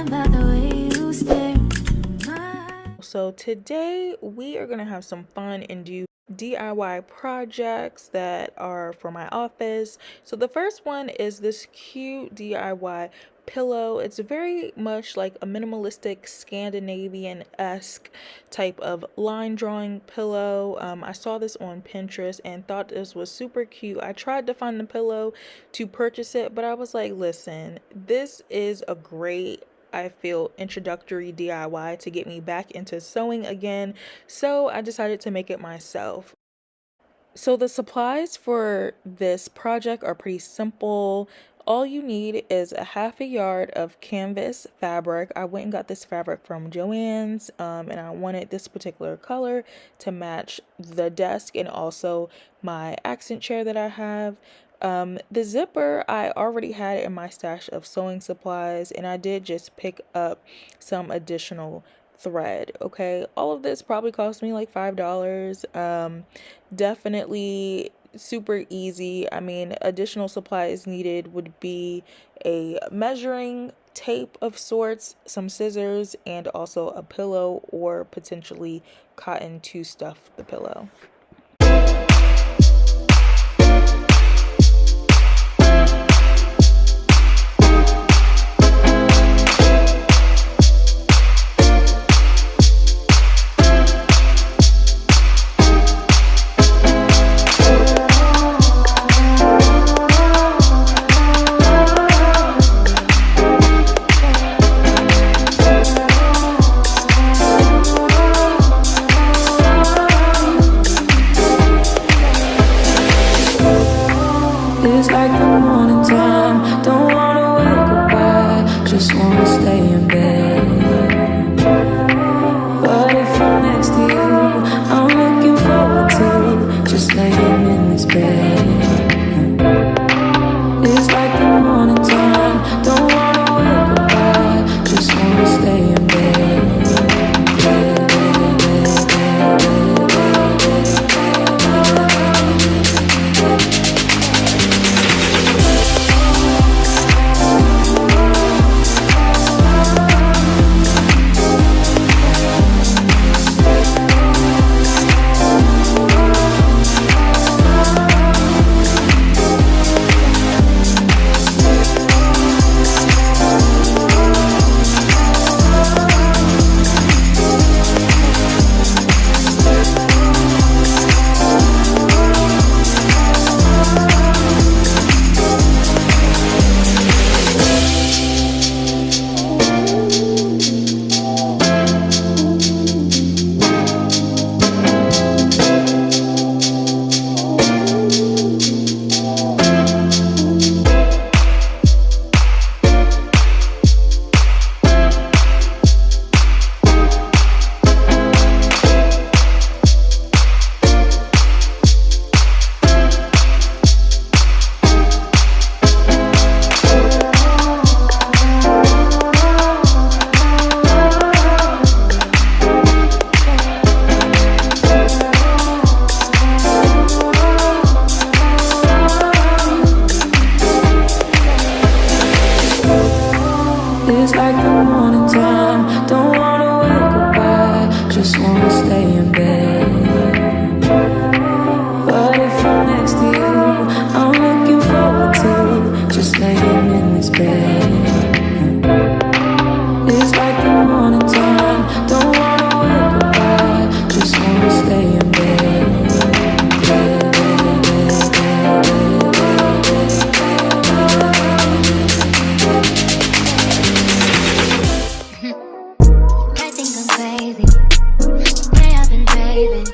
about the way you stare into my eyes. So today we are going to have some fun and do DIY projects that are for my office. So the first one is this cute DIY pillow. It's very much like a minimalistic Scandinavian-esque type of line drawing pillow. I saw this on Pinterest and thought this was super cute. I tried to find the pillow to purchase it, but I was like, listen, this is a great, I feel, introductory DIY to get me back into sewing again. So I decided to make it myself. So the supplies for this project are pretty simple. All you need is a half a yard of canvas fabric. I went and got this fabric from Joann's, and I wanted this particular color to match the desk and also my accent chair that I have. The zipper, I already had in my stash of sewing supplies, and I did just pick up some additional thread. Okay, all of this probably cost me like $5. Definitely super easy. I mean, additional supplies needed would be a measuring tape of sorts, some scissors, and also a pillow or potentially cotton to stuff the pillow. It's like the morning time, don't wanna wake up, I just wanna stay in bed. But if I'm next to you, I'm looking forward to just laying in this bed. It's like the morning time, don't wanna wake up, I just wanna stay in bed. It's like the morning time, don't wanna wake up, I just wanna stay in bed. But if I'm next to you, I'm looking forward to just laying in this bed. It's like the morning time, don't wanna wake up, I just wanna stay in bed. I think I'm crazy. The way I've been craving.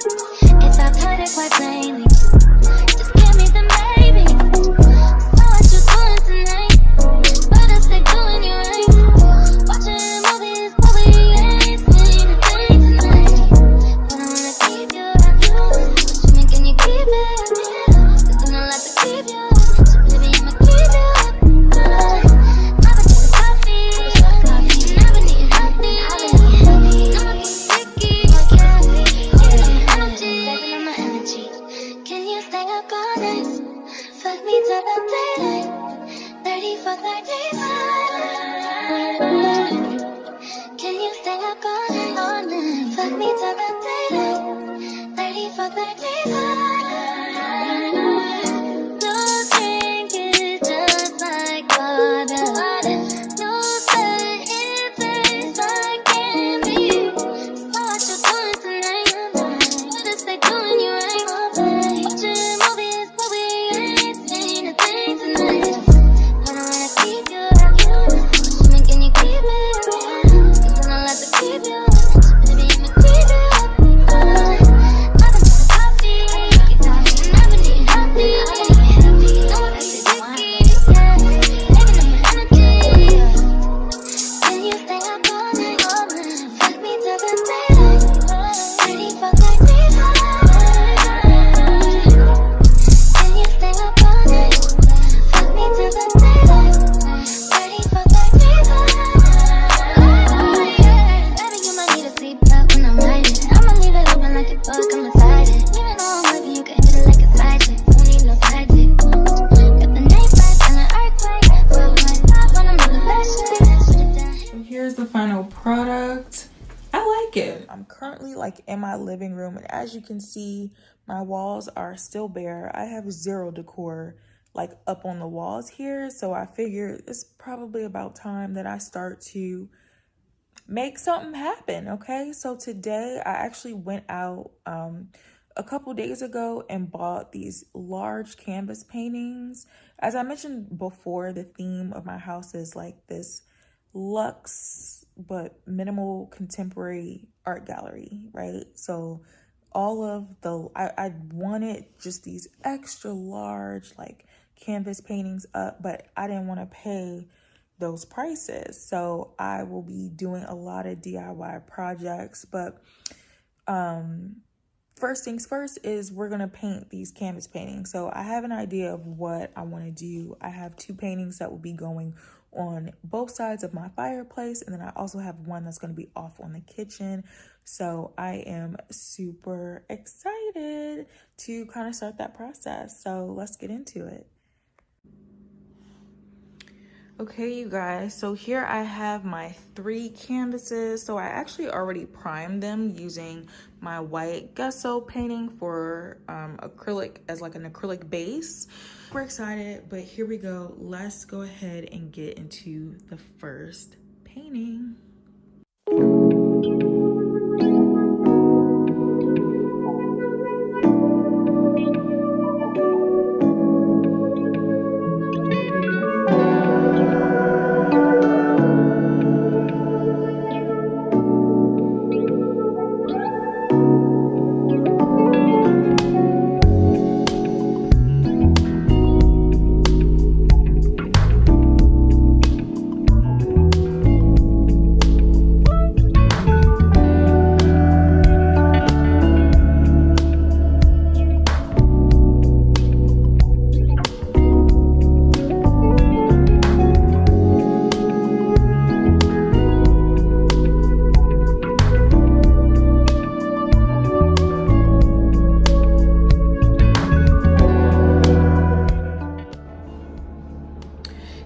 Product. I like it. I'm currently like in my living room, and as you can see, my walls are still bare. I have zero decor like up on the walls here, so I figured it's probably about time that I start to make something happen. Okay, so today I actually went out a couple days ago and bought these large canvas paintings. As I mentioned before, the theme of my house is like this luxe but minimal contemporary art gallery, right? So all of the I wanted just these extra large like canvas paintings up, but I didn't want to pay those prices. So I will be doing a lot of DIY projects, but first things first is we're gonna paint these canvas paintings. So I have an idea of what I want to do. I have two paintings that will be going on both sides of my fireplace, and then I also have one that's going to be off on the kitchen. So I am super excited to kind of start that process. So let's get into it. Okay, you guys, so here I have my 3 canvases. So I actually already primed them using my white gesso painting for acrylic as like an acrylic base. We're excited, but here we go. Let's go ahead and get into the first painting.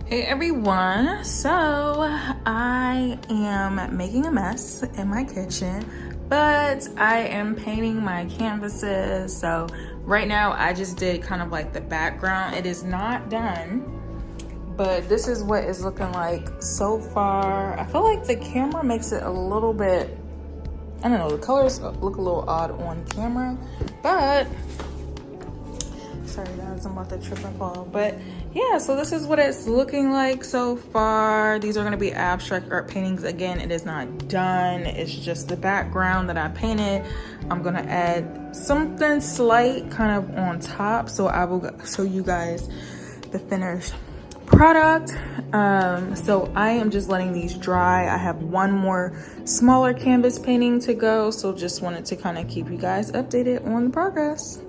Hey everyone, so I am making a mess in my kitchen, but I am painting my canvases. So right now I just did kind of like the background. It is not done, but this is what it's looking like so far. I feel like the camera makes it a little bit, I don't know, the colors look a little odd on camera, but sorry guys, I'm about to trip and fall. But yeah, so this is what it's looking like so far. These are going to be abstract art paintings. Again, it is not done. It's just the background that I painted. I'm going to add something slight kind of on top, so I will show you guys the finished product. So I am just letting these dry. I have one more smaller canvas painting to go, so just wanted to kind of keep you guys updated on the progress.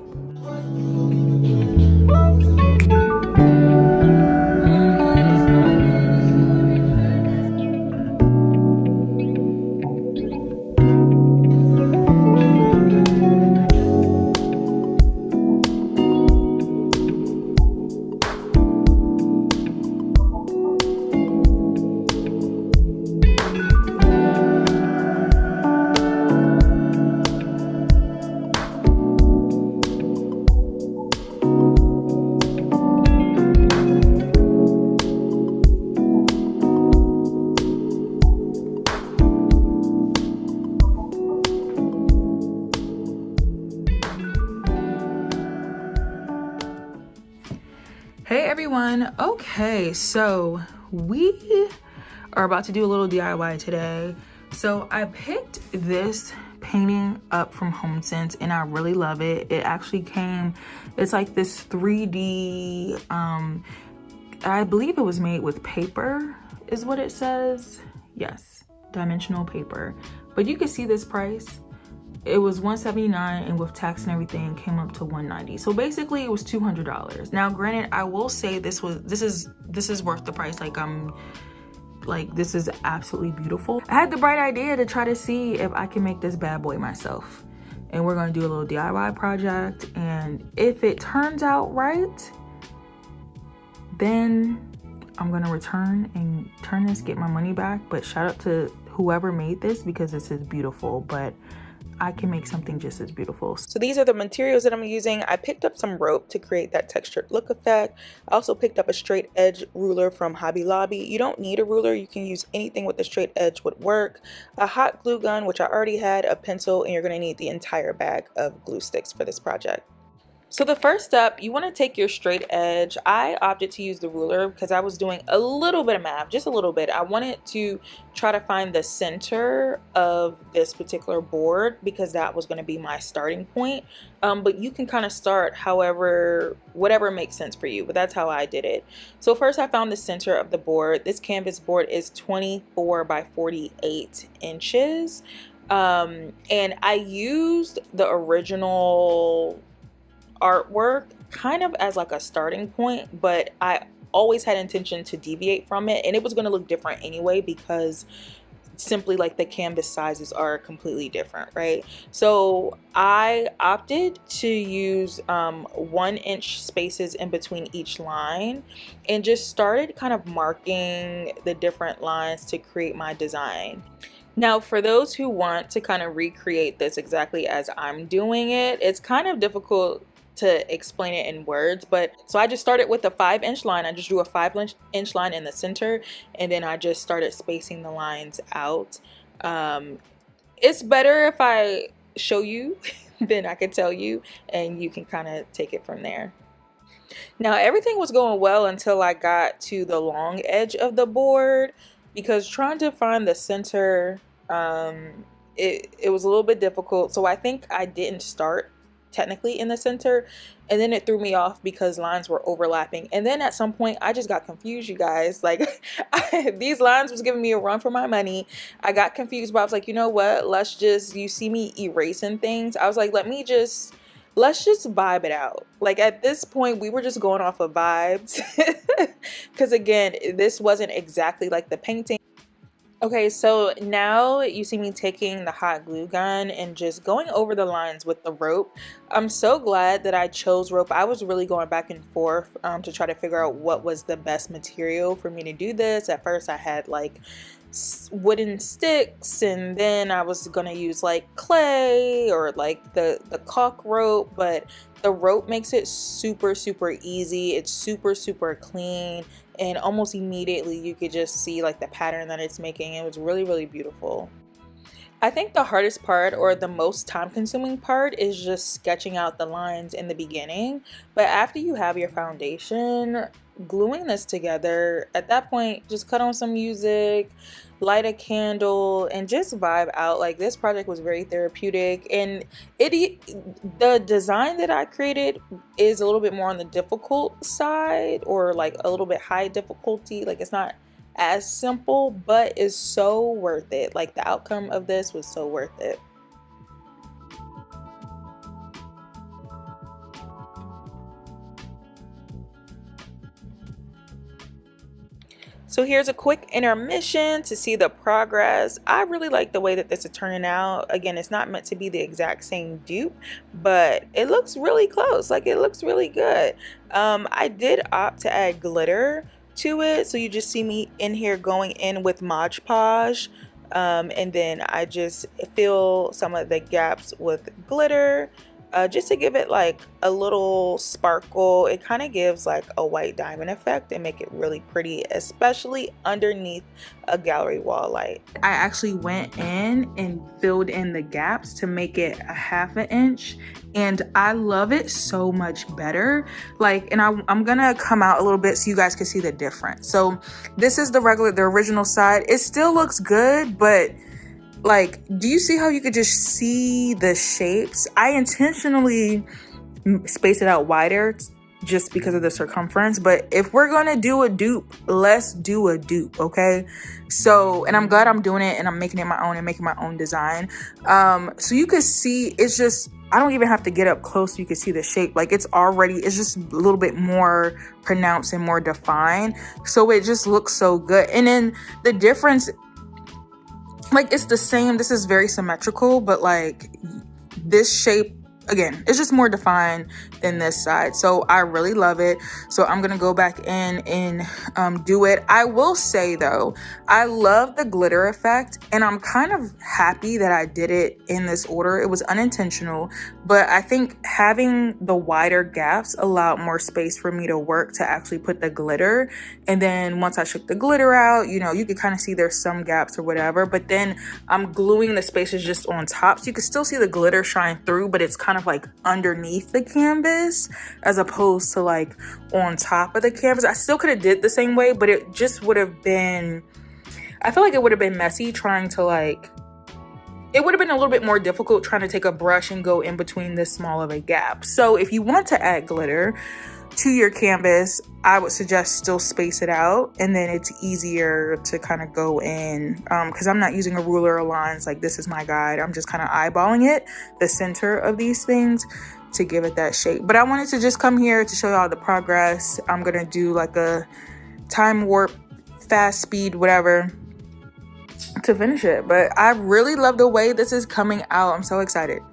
everyone. Okay, so we are about to do a little DIY today. So I picked this painting up from HomeSense and I really love it. It actually came, it's like this 3D, I believe it was made with paper is what it says. Yes, dimensional paper. But you can see this price. It was $179 and with tax and everything came up to $190. So basically it was $200. Now granted, I will say this is worth the price. Like this is absolutely beautiful. I had the bright idea to try to see if I can make this bad boy myself. And we're gonna do a little DIY project. And if it turns out right, then I'm gonna return and turn this, get my money back. But shout out to whoever made this because this is beautiful. But I can make something just as beautiful. So these are the materials that I'm using. I picked up some rope to create that textured look effect. I also picked up a straight edge ruler from Hobby Lobby. You don't need a ruler. You can use anything with a straight edge would work. A hot glue gun, which I already had, a pencil, and you're gonna need the entire bag of glue sticks for this project. So the first step, you want to take your straight edge. I opted to use the ruler because I was doing a little bit of math, just a little bit. I wanted to try to find the center of this particular board because that was going to be my starting point. But you can kind of start whatever makes sense for you, but that's how I did it. So first I found the center of the board. This canvas board is 24 by 48 inches. And I used the original artwork kind of as like a starting point, but I always had intention to deviate from it, and it was going to look different anyway because simply like the canvas sizes are completely different, right? So I opted to use 1 inch spaces in between each line and just started kind of marking the different lines to create my design. Now, for those who want to kind of recreate this exactly as I'm doing it, it's kind of difficult to explain it in words, but so I just started with a 5-inch line. I just drew a 5-inch line in the center, and then I just started spacing the lines out. It's better if I show you than I can tell you, and you can kind of take it from there. Now, everything was going well until I got to the long edge of the board, because trying to find the center, it was a little bit difficult. So I think I didn't start technically in the center, and then it threw me off because lines were overlapping. And then at some point I just got confused, you guys. Like these lines was giving me a run for my money. I got confused, but I was like, you know what, you see me erasing things. I was like, let's just vibe it out. Like at this point we were just going off of vibes because again, this wasn't exactly like the painting. Okay, so now you see me taking the hot glue gun and just going over the lines with the rope. I'm so glad that I chose rope. I was really going back and forth to try to figure out what was the best material for me to do this. At first I had like wooden sticks, and then I was gonna use like clay or like the caulk rope, but the rope makes it super easy. It's super clean, and almost immediately you could just see like the pattern that it's making. It was really beautiful. I think the hardest part, or the most time consuming part, is just sketching out the lines in the beginning. But after you have your foundation, gluing this together, at that point just cut on some music, light a candle, and just vibe out. Like this project was very therapeutic, and the design that I created is a little bit more on the difficult side, or like a little bit high difficulty. Like it's not as simple, but it's so worth it. Like the outcome of this was so worth it. So here's a quick intermission to see the progress. I really like the way that this is turning out. Again, it's not meant to be the exact same dupe, but it looks really close. Like it looks really good. I did opt to add glitter to it, so you just see me in here going in with Mod Podge, and then I just fill some of the gaps with glitter. just to give it like a little sparkle. It kind of gives like a white diamond effect and make it really pretty, especially underneath a gallery wall light. I actually went in and filled in the gaps to make it a 1/2 inch, and I love it so much better. Like, and I'm gonna come out a little bit so you guys can see the difference. So this is the original side. It still looks good, but like, do you see how you could just see the shapes? I intentionally space it out wider just because of the circumference, but if we're gonna do a dupe, let's do a dupe, okay? So, and I'm glad I'm doing it and I'm making it my own and making my own design. So you can see, it's just, I don't even have to get up close so you can see the shape. Like, it's just a little bit more pronounced and more defined, so it just looks so good. And then the difference, like, it's the same, this is very symmetrical, but like this shape, again, it's just more defined than this side. So I really love it. So I'm gonna go back in and do it. I will say though, I love the glitter effect, and I'm kind of happy that I did it in this order. It was unintentional, but I think having the wider gaps allowed more space for me to work to actually put the glitter. And then once I shook the glitter out, you know, you could kind of see there's some gaps or whatever, but then I'm gluing the spaces just on top, so you can still see the glitter shine through, but it's kind of like underneath the canvas as opposed to like on top of the canvas. I still could have did the same way, but it just would have been, I feel like it would have been messy trying to like, it would have been a little bit more difficult trying to take a brush and go in between this small of a gap. So if you want to add glitter to your canvas, I would suggest still space it out, and then it's easier to kind of go in, because I'm not using a ruler or lines. Like, this is my guide. I'm just kind of eyeballing it, the center of these things, to give it that shape. But I wanted to just come here to show y'all the progress. I'm gonna do like a time warp, fast speed, whatever, to finish it. But I really love the way this is coming out. I'm so excited.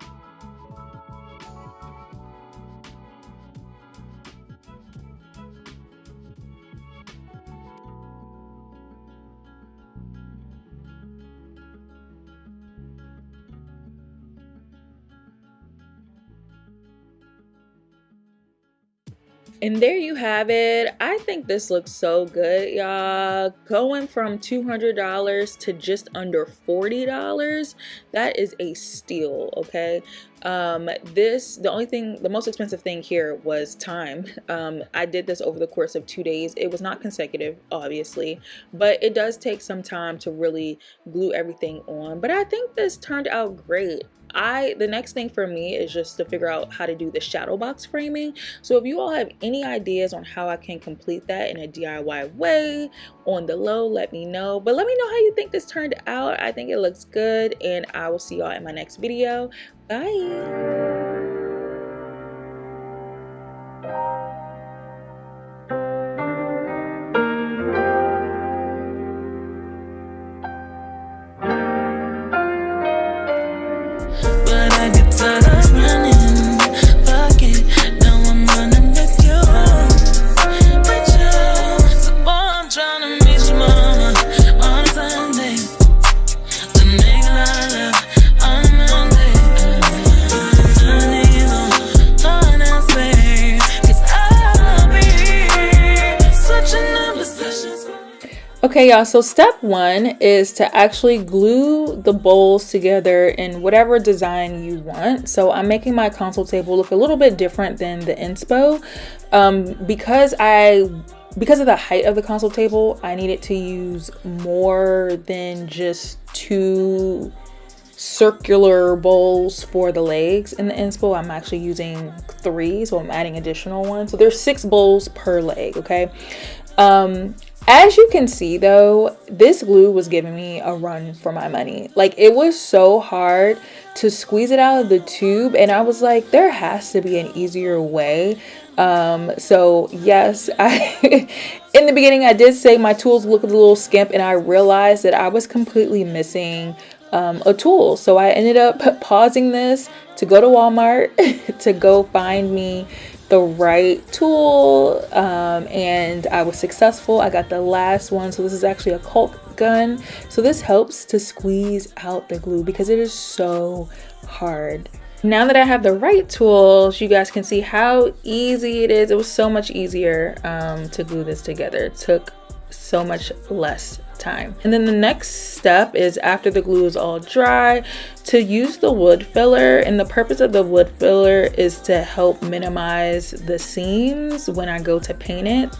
And there you have it. I think this looks so good, y'all. Going from $200 to just under $40, that is a steal, okay? The most expensive thing here was time. I did this over the course of 2 days. It was not consecutive, obviously, but it does take some time to really glue everything on. But I think this turned out great. The next thing for me is just to figure out how to do the shadow box framing. So if you all have any ideas on how I can complete that in a DIY way, on the low, let me know. But let me know how you think this turned out. I think it looks good, and I will see y'all in my next video. Bye. Okay, y'all, so step one is to actually glue the bowls together in whatever design you want. So I'm making my console table look a little bit different than the inspo. Because of the height of the console table, I needed to use more than just 2 circular bowls for the legs. In the inspo, I'm actually using 3, so I'm adding additional ones. So there's 6 bowls per leg, okay? As you can see though, this glue was giving me a run for my money. Like, it was so hard to squeeze it out of the tube, and I was like, there has to be an easier way. So yes, in the beginning I did say my tools look a little skimp, and I realized that I was completely missing a tool. So I ended up pausing this to go to Walmart to go find me the right tool, and I was successful. I got the last one. So this is actually a caulk gun. So this helps to squeeze out the glue because it is so hard Now that I have the right tools, you guys can see how easy it is. It was so much easier to glue this together. It took so much less time. And then the next step is, after the glue is all dry, to use the wood filler. And the purpose of the wood filler is to help minimize the seams when I go to paint it.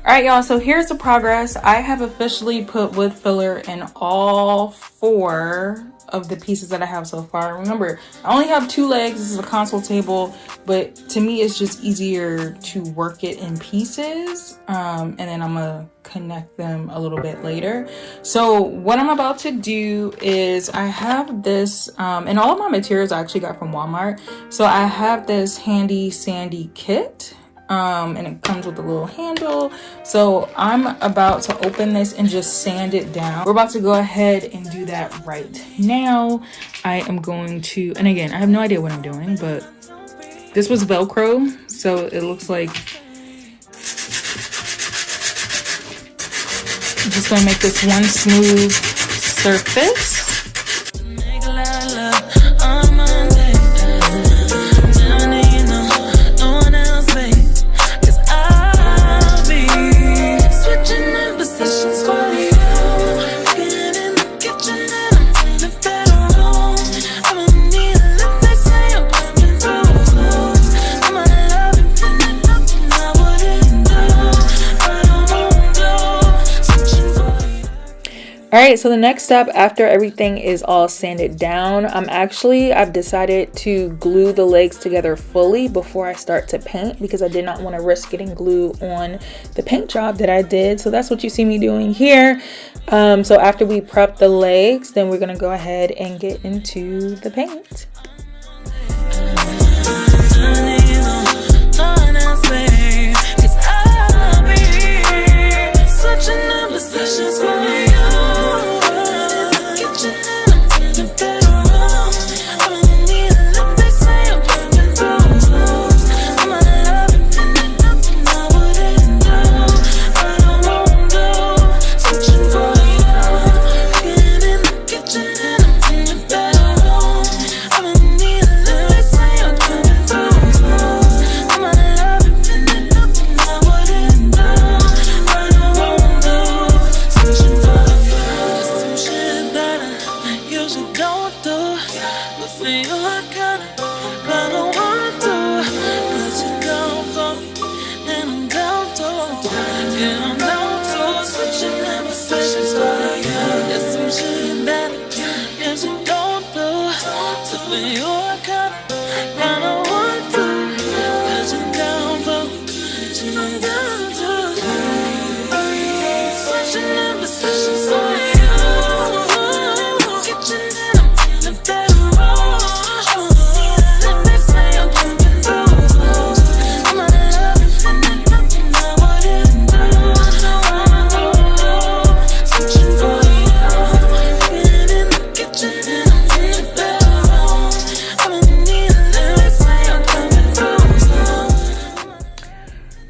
All right, y'all, so here's the progress. I have officially put wood filler in all 4 of the pieces that I have so far. Remember, I only have 2 legs. This is a console table, but to me it's just easier to work it in pieces, and then I'm gonna connect them a little bit later. So what I'm about to do is, I have this, and all of my materials I actually got from Walmart. So I have this handy sandy kit. And it comes with a little handle. So I'm about to open this and just sand it down. We're about to go ahead and do that right now. I am going to, and again, I have no idea what I'm doing, but this was Velcro, so it looks like, I'm just gonna make this one smooth surface. Alright, so the next step after everything is all sanded down, I've decided to glue the legs together fully before I start to paint, because I did not want to risk getting glue on the paint job that I did. So that's what you see me doing here. So after we prep the legs, then we're going to go ahead and get into the paint.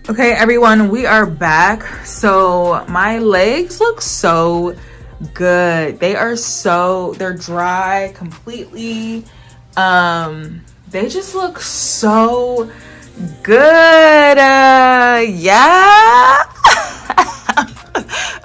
Okay, everyone, we are back. So my legs look so good. They're dry completely. They just look so good. Yeah.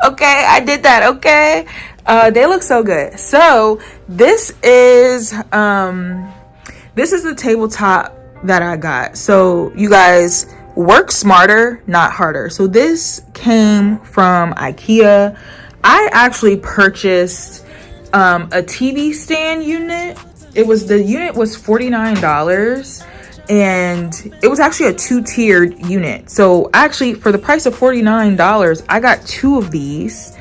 Okay, I did that. Okay. They look so good. So this is the tabletop that I got. So you guys, work smarter, not harder. So this came from Ikea. I actually purchased a TV stand unit. The unit was $49, and it was actually a 2-tiered unit. So actually, for the price of $49, I got 2 of these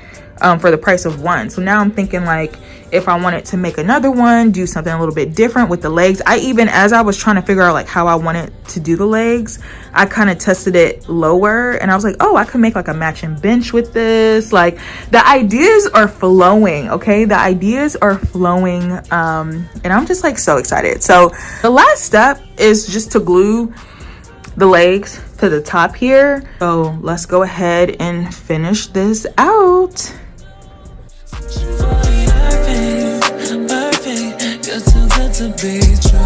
for the price of 1. So now I'm thinking, like, if I wanted to make another one, do something a little bit different with the legs. As I was trying to figure out like how I wanted to do the legs, I kind of tested it lower, and I was like, oh, I could make like a matching bench with this. Like, the ideas are flowing. Okay, the ideas are flowing, and I'm just like so excited. So the last step is just to glue the legs to the top here. So let's go ahead and finish this out. To be true.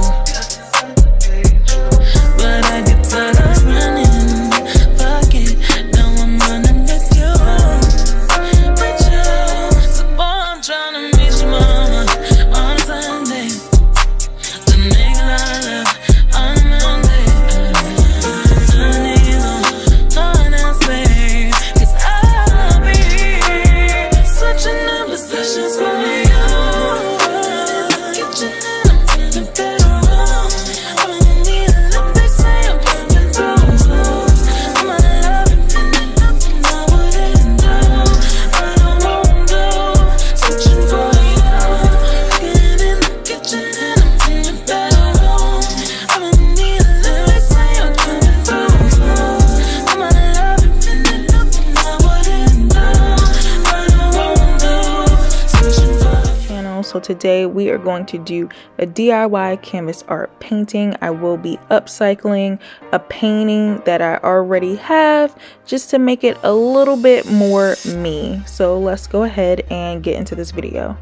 So today we are going to do a DIY canvas art painting. I will be upcycling a painting that I already have just to make it a little bit more me. So let's go ahead and get into this video.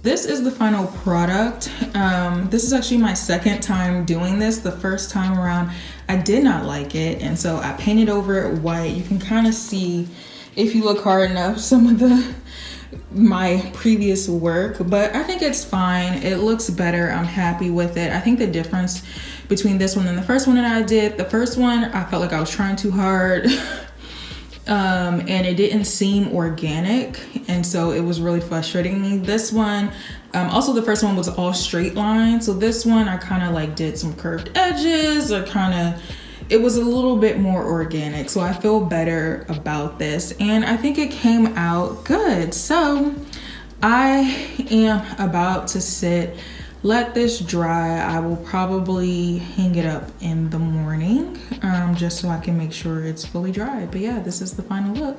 This is the final product. This is actually my second time doing this. The first time around, I did not like it, and so I painted over it white. You can kind of see, if you look hard enough, some of my previous work, but I think it's fine. It looks better. I'm happy with it. I think the difference between this one and the first one that I did, the first one, I felt like I was trying too hard. And it didn't seem organic, and so it was really frustrating me. This one, also the first one was all straight lines, so this one I kind of like did some curved edges, or it was a little bit more organic, so I feel better about this, and I think it came out good. So I am about to let this dry. I will probably hang it up in the morning, just so I can make sure it's fully dry. But yeah, this is the final look.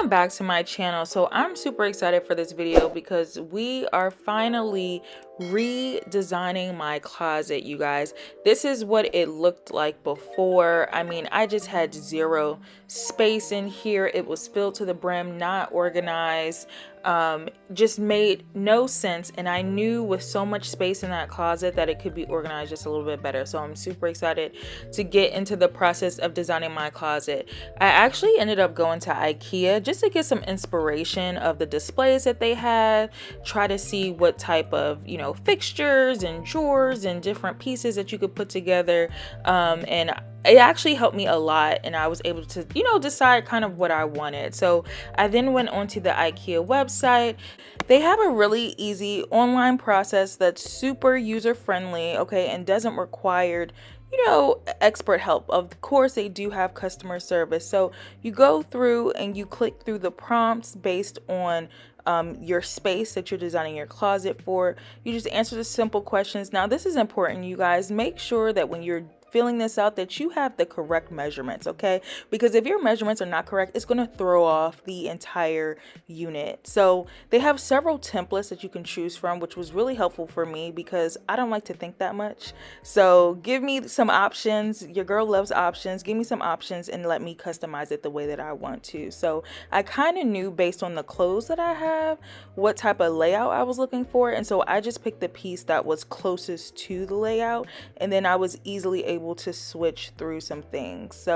Back to my channel. So I'm super excited for this video because we are finally redesigning my closet, you guys. This is what it looked like before. I mean, I just had zero space in here. It was filled to the brim, not organized, just made no sense. And I knew with so much space in that closet that it could be organized just a little bit better. So I'm super excited to get into the process of designing my closet. I actually ended up going to Ikea just to get some inspiration of the displays that they had, try to see what type of, fixtures and drawers and different pieces that you could put together. And it actually helped me a lot, and I was able to, decide kind of what I wanted. So I then went onto the Ikea website. They have a really easy online process that's super user friendly, okay, and doesn't require expert help. Of course, they do have customer service. So you go through and you click through the prompts based on your space that you're designing your closet for. You just answer the simple questions. Now, this is important, you guys. Make sure that when you're filling this out that you have the correct measurements, okay? Because if your measurements are not correct, it's going to throw off the entire unit. So they have several templates that you can choose from, which was really helpful for me because I don't like to think that much. So give me some options. Your girl loves options. Give me some options and let me customize it the way that I want to. So I kind of knew based on the clothes that I have what type of layout I was looking for, and so I just picked the piece that was closest to the layout, and then I was easily able to switch through some things.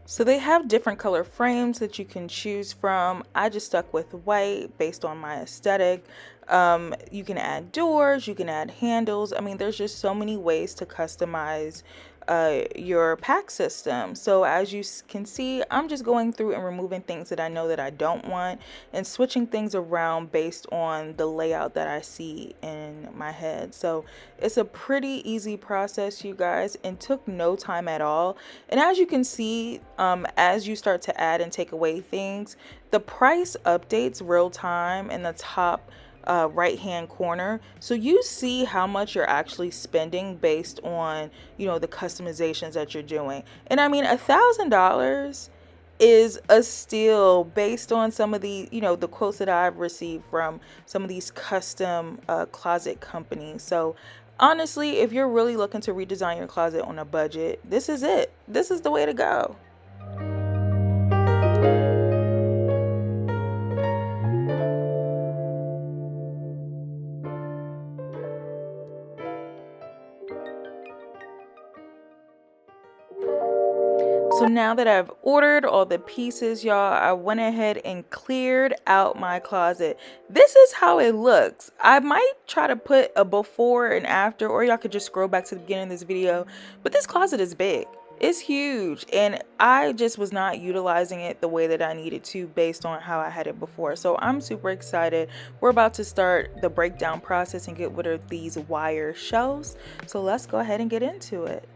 So they have different color frames that you can choose from. I just stuck with white based on my aesthetic. You can add doors, you can add handles. I mean, there's just so many ways to customize your Pax system. So as you can see, I'm just going through and removing things that I know that I don't want and switching things around based on the layout that I see in my head. So it's a pretty easy process, you guys, and took no time at all. And as you can see, as you start to add and take away things, the price updates real time in the top right hand corner, so you see how much you're actually spending based on, you know, the customizations that you're doing. And I mean, $1,000 is a steal based on some of the, you know, the quotes that I've received from some of these custom closet companies. So honestly, if you're really looking to redesign your closet on a budget, this is it. This is the way to go. So now that I've ordered all the pieces, y'all, I went ahead and cleared out my closet. This is how it looks. I might try to put a before and after, or y'all could just scroll back to the beginning of this video. But this closet is big. It's huge, and I just was not utilizing it the way that I needed to based on how I had it before. So I'm super excited. We're about to start the breakdown process and get rid of these wire shelves. So let's go ahead and get into it.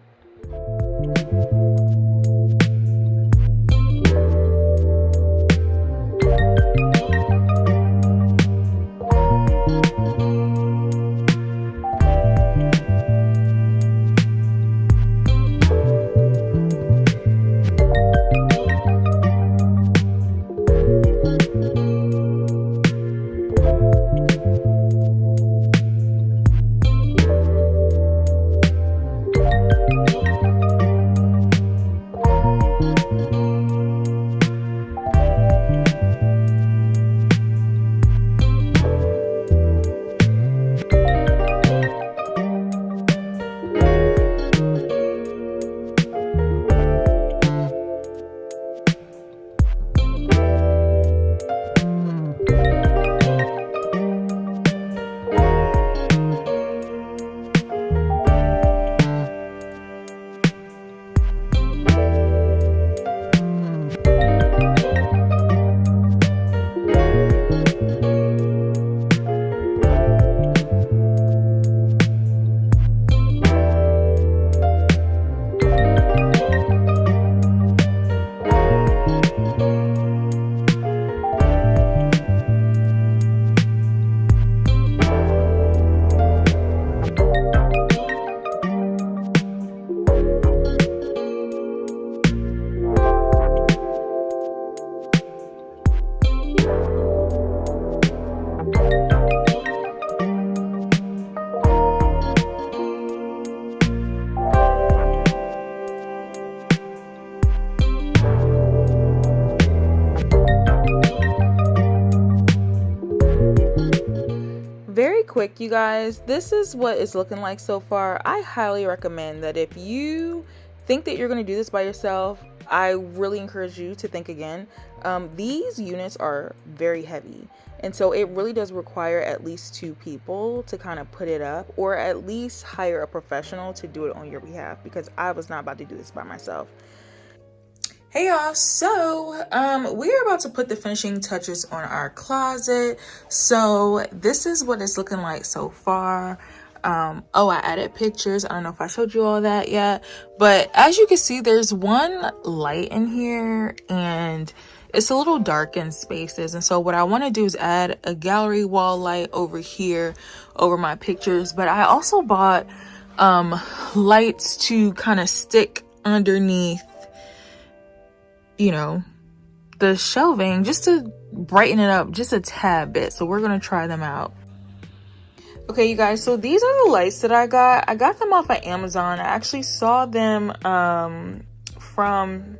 Very quick, you guys, this is what it's looking like so far. I highly recommend that if you think that you're going to do this by yourself, I really encourage you to think again. These units are very heavy, and so it really does require at least 2 people to kind of put it up, or at least hire a professional to do it on your behalf, because I was not about to do this by myself. Hey y'all, so we're about to put the finishing touches on our closet. So this is what it's looking like so far. Oh, I added pictures. I don't know if I showed you all that yet, but as you can see, there's one light in here and it's a little dark in spaces. And so what I want to do is add a gallery wall light over here over my pictures. But I also bought lights to kind of stick underneath, you know, the shelving, just to brighten it up just a tad bit. So we're going to try them out. Okay, you guys, so these are the lights that I got them off of Amazon. I actually saw them from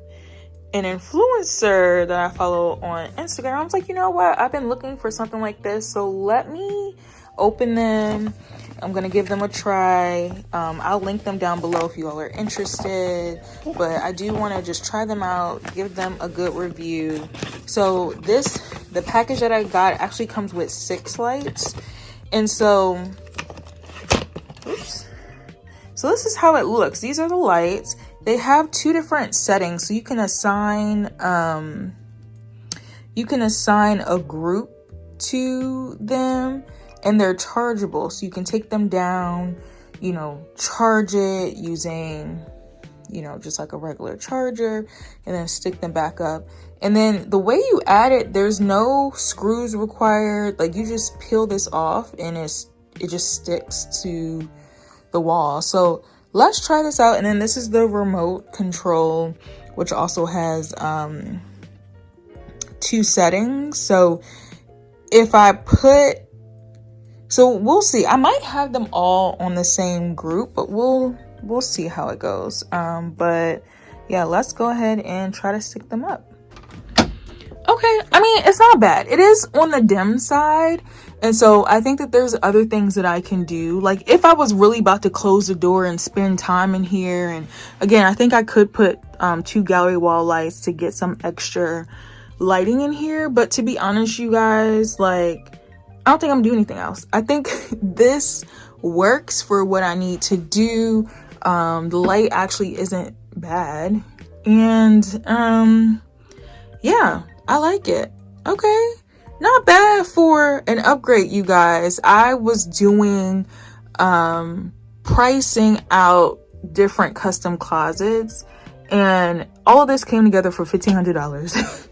an influencer that I follow on Instagram. I was like, you know what, I've been looking for something like this, so let me open them. I'm gonna give them a try. I'll link them down below if you all are interested, but I do want to just try them out, give them a good review. So the package that I got actually comes with 6 lights, and so so this is how it looks. These are the lights. They have 2 different settings, so you can assign a group to them, and they're chargeable, so you can take them down, you know, charge it using you know, just like a regular charger, and then stick them back up. And then the way you add it, there's no screws required. Like, you just peel this off and it just sticks to the wall. So let's try this out. And then this is the remote control, which also has 2 settings. So if I put, so we'll see, I might have them all on the same group, but we'll see how it goes. But yeah, let's go ahead and try to stick them up. Okay, I mean, it's not bad. It is on the dim side. And so I think that there's other things that I can do. Like, if I was really about to close the door and spend time in here, and again, I think I could put 2 gallery wall lights to get some extra lighting in here. But to be honest, you guys, like, I don't think I'm doing anything else. I think this works for what I need to do. The light actually isn't bad. And yeah, I like it. Okay, not bad for an upgrade, you guys. I was doing pricing out different custom closets, and all of this came together for $1,500.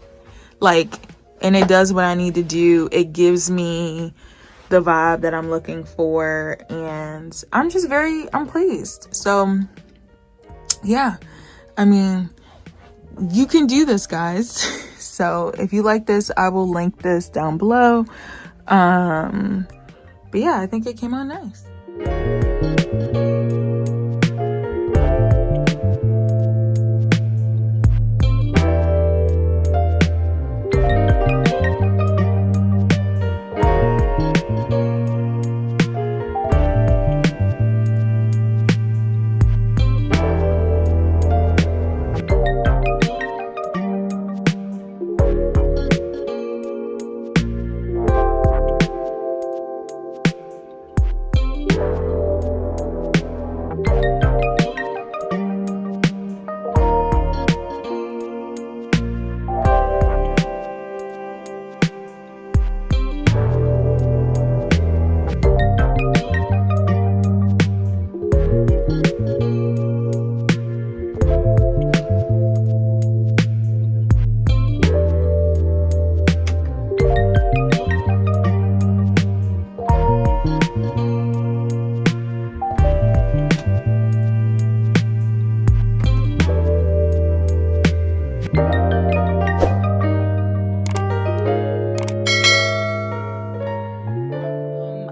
Like, and it does what I need to do. It gives me the vibe that I'm looking for, and I'm pleased. So yeah, I mean, you can do this, guys. So if you like this, I will link this down below. But yeah, I think it came out nice.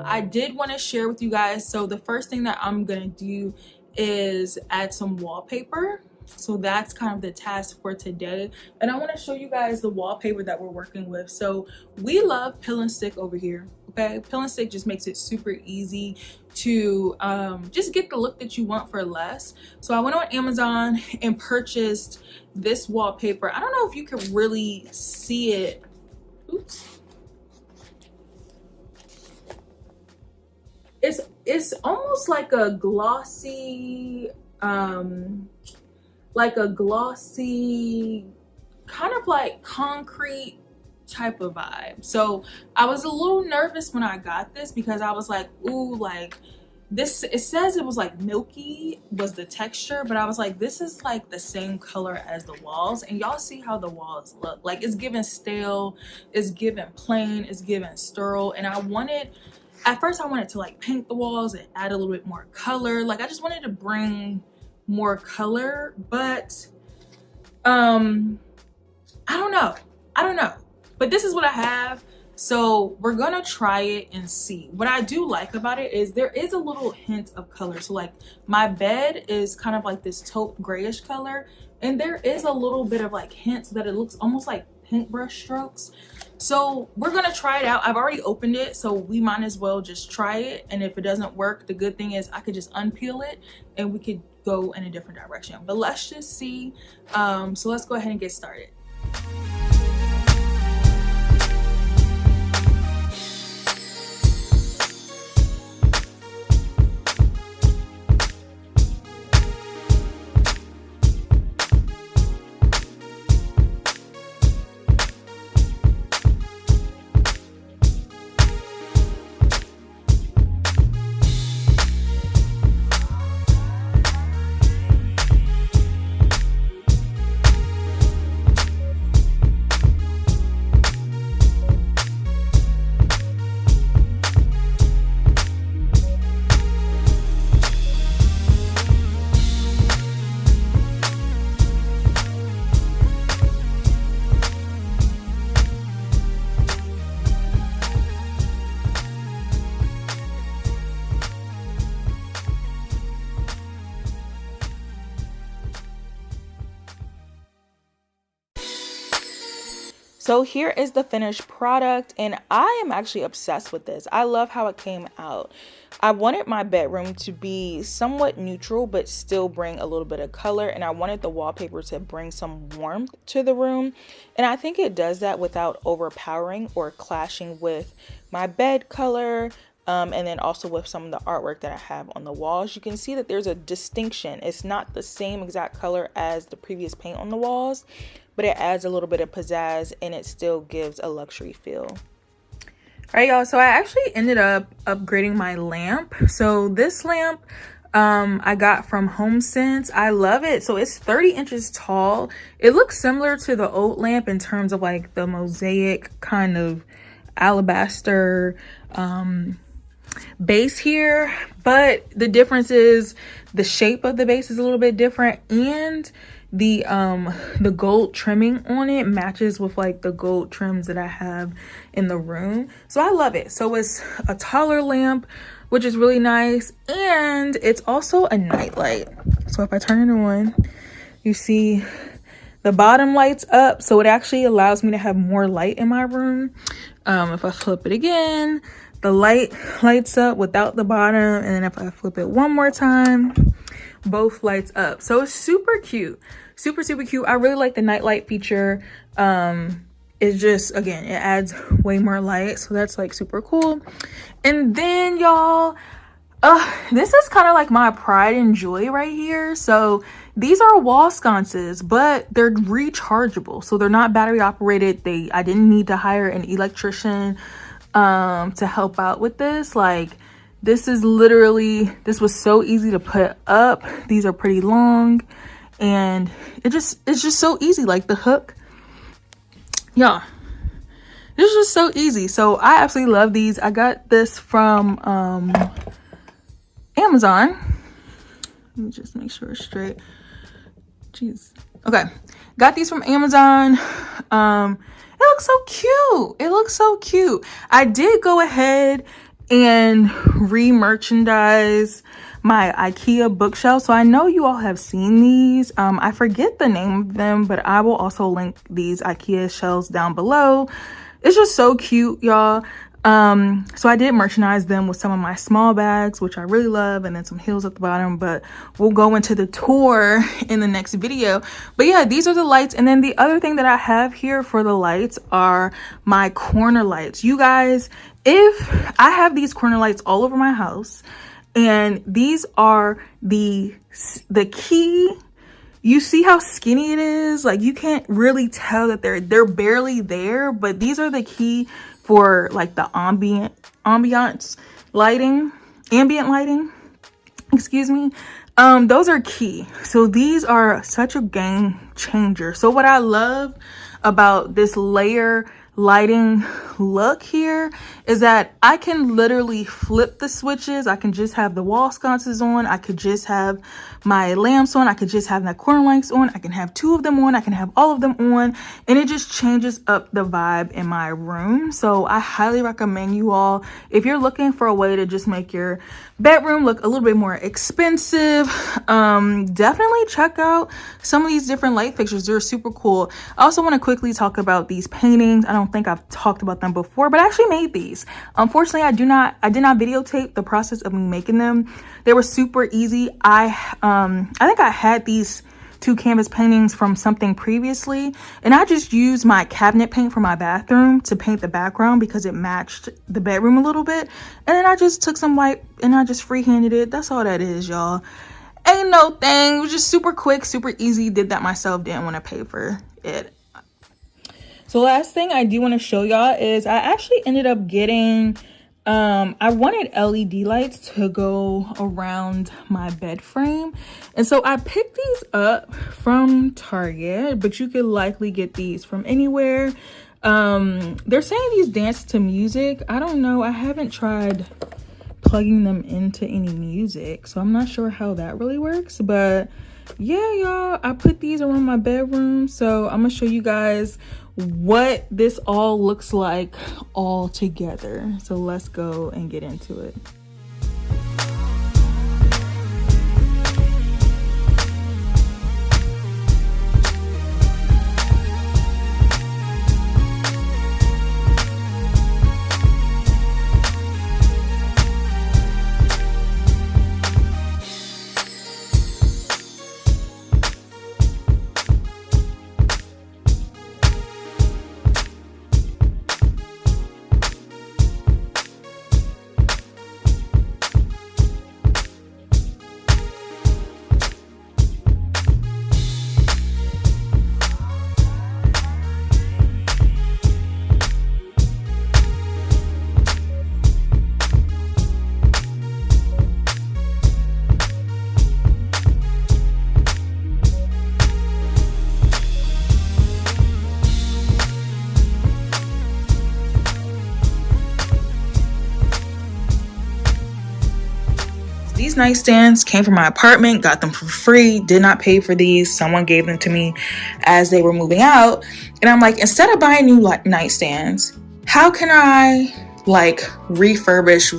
I did want to share with you guys, so the first thing that I'm gonna do is add some wallpaper. So that's kind of the task for today, and I want to show you guys the wallpaper that we're working with. So we love Pill and Stick over here. Okay, Pill and Stick just makes it super easy to just get the look that you want for less. So I went on Amazon and purchased this wallpaper. I don't know if you can really see it. Oops. It's almost like a glossy kind of like concrete type of vibe. So I was a little nervous when I got this because I was like, ooh, like this, it says it was like milky was the texture, but I was like, this is like the same color as the walls, and y'all see how the walls look. Like, it's given stale, it's given plain, it's given sterile. And I wanted, at first I wanted to like paint the walls and add a little bit more color. Like, I just wanted to bring more color, but I don't know, but this is what I have. So we're gonna try it and see. What I do like about it is there is a little hint of color. So like my bed is kind of like this taupe grayish color, and there is a little bit of like hints that it looks almost like paintbrush strokes. So we're gonna try it out. I've already opened it, so we might as well just try it. And if it doesn't work, the good thing is I could just unpeel it and we could go in a different direction. But let's just see. So let's go ahead and get started. So here is the finished product, and I am actually obsessed with this. I love how it came out. I wanted my bedroom to be somewhat neutral but still bring a little bit of color, and I wanted the wallpaper to bring some warmth to the room, and I think it does that without overpowering or clashing with my bed color, and then also with some of the artwork that I have on the walls. You can see that there's a distinction. It's not the same exact color as the previous paint on the walls, but it adds a little bit of pizzazz and it still gives a luxury feel. All right, y'all, so I actually ended up upgrading my lamp. So this lamp I got from HomeSense. I love it. So it's 30 inches tall. It looks similar to the old lamp in terms of like the mosaic kind of alabaster base here, but the difference is the shape of the base is a little bit different, and the gold trimming on it matches with like the gold trims that I have in the room. So I love it. So it's a taller lamp, which is really nice, and it's also a night light. So if I turn it on, you see the bottom lights up, so it actually allows me to have more light in my room. If I flip it again, the light lights up without the bottom, and then if I flip it one more time, both lights up. So it's super cute, super cute. I really like the night light feature. It's just, again, it adds way more light, so that's like super cool. And then y'all, this is kind of like my pride and joy right here. So these are wall sconces, but they're rechargeable, so they're not battery operated. I didn't need to hire an electrician to help out with this. Like, this was so easy to put up. These are pretty long, and it's just so easy. Like the hook, yeah, it's just so easy. So I absolutely love these. I got this from Amazon. Let me just make sure it's straight. Jeez. Okay, got these from Amazon. It looks so cute. It looks so cute. I did go ahead and re-merchandise my Ikea bookshelf. So I know you all have seen these. I forget the name of them, but I will also link these Ikea shelves down below. It's just so cute, y'all. So I did merchandise them with some of my small bags, which I really love, and then some heels at the bottom, but we'll go into the tour in the next video. But yeah, these are the lights. And then the other thing that I have here for the lights are my corner lights. You guys, if I have these corner lights all over my house, and these are the key. You see how skinny it is? Like, you can't really tell that they're barely there, but these are the key for like the ambient lighting, excuse me. Those are key. So these are such a game changer. So what I love about this layer lighting look here is that I can literally flip the switches. I can just have the wall sconces on. I could just have my lamps on. I could just have my corner lights on. I can have two of them on. I can have all of them on, and it just changes up the vibe in my room. So I highly recommend you all, if you're looking for a way to just make your bedroom look a little bit more expensive, definitely check out some of these different light fixtures. They're super cool. I also want to quickly talk about these paintings. I don't think I've talked about them before, but I actually made these. Unfortunately, I did not videotape the process of me making them. They were super easy. I think I had these two canvas paintings from something previously, and I just used my cabinet paint from my bathroom to paint the background because it matched the bedroom a little bit. And then I just took some white and I just freehanded it. That's all that is, y'all. Ain't no thing. It was just super quick, super easy. Did that myself. Didn't want to pay for it. So last thing I do want to show y'all is I actually ended up getting I wanted LED lights to go around my bed frame, and so I picked these up from Target, but you could likely get these from anywhere. They're saying these dance to music. I don't know, I haven't tried plugging them into any music, so I'm not sure how that really works. But yeah, y'all, I put these around my bedroom, so I'm gonna show you guys what this all looks like all together. So let's go and get into it. These nightstands came from my apartment, got them for free, did not pay for these. Someone gave them to me as they were moving out. And I'm like, instead of buying new nightstands, how can I like refurbish,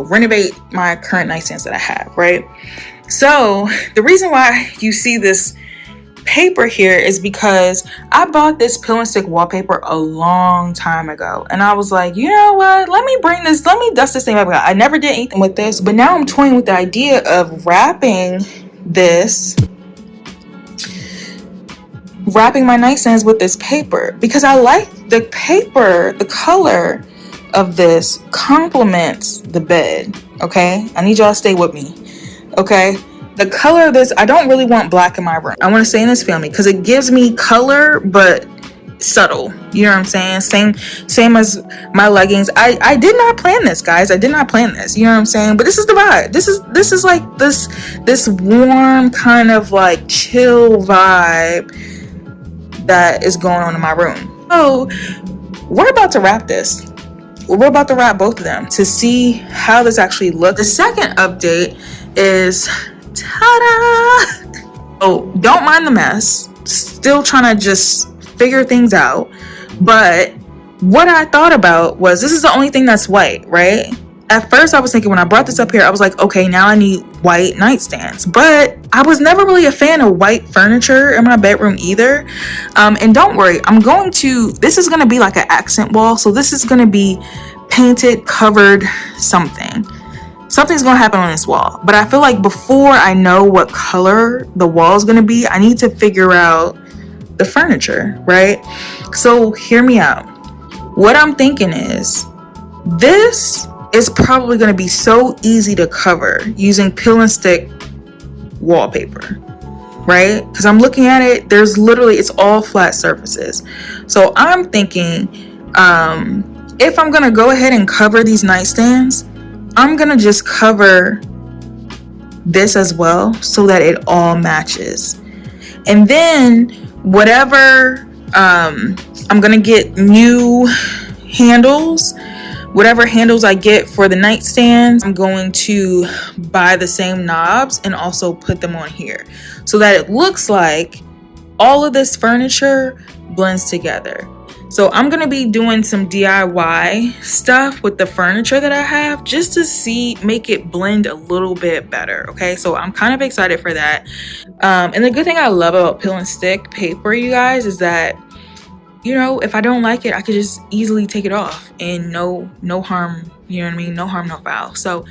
renovate my current nightstands that I have, right? So the reason why you see this paper here is because I bought this pill and stick wallpaper a long time ago, and I was like, you know what, let me dust this thing up. I never did anything with this, but now I'm toying with the idea of wrapping my nightstands with this paper, because I like the paper. The color of this complements the bed. Okay, I need y'all to stay with me. Okay, the color of this, I don't really want black in my room. I want to stay in this family because it gives me color, but subtle. You know what I'm saying? Same as my leggings. I did not plan this, guys. I did not plan this. You know what I'm saying? But this is the vibe. This is like this warm kind of like chill vibe that is going on in my room. So we're about to wrap this. We're about to wrap both of them to see how this actually looks. The second update is, ta-da! Oh, don't mind the mess. Still trying to just figure things out. But what I thought about was, this is the only thing that's white, right? At first I was thinking, when I brought this up here, I was like, okay, now I need white nightstands. But I was never really a fan of white furniture in my bedroom either. And don't worry, this is going to be like an accent wall. So this is going to be painted, covered, something's going to happen on this wall. But I feel like before I know what color the wall is going to be, I need to figure out the furniture, right? So hear me out. What I'm thinking is, this is probably going to be so easy to cover using peel and stick wallpaper, right? Because I'm looking at it, it's all flat surfaces. So I'm thinking, if I'm going to go ahead and cover these nightstands, I'm going to just cover this as well so that it all matches. And then whatever, I'm going to get new handles. Whatever handles I get for the nightstands, I'm going to buy the same knobs and also put them on here so that it looks like all of this furniture blends together. So I'm going to be doing some DIY stuff with the furniture that I have just to make it blend a little bit better. Okay, so I'm kind of excited for that. And the good thing I love about peel and stick paper, you guys, is that, you know, if I don't like it, I could just easily take it off and no harm, you know what I mean? No harm, no foul. So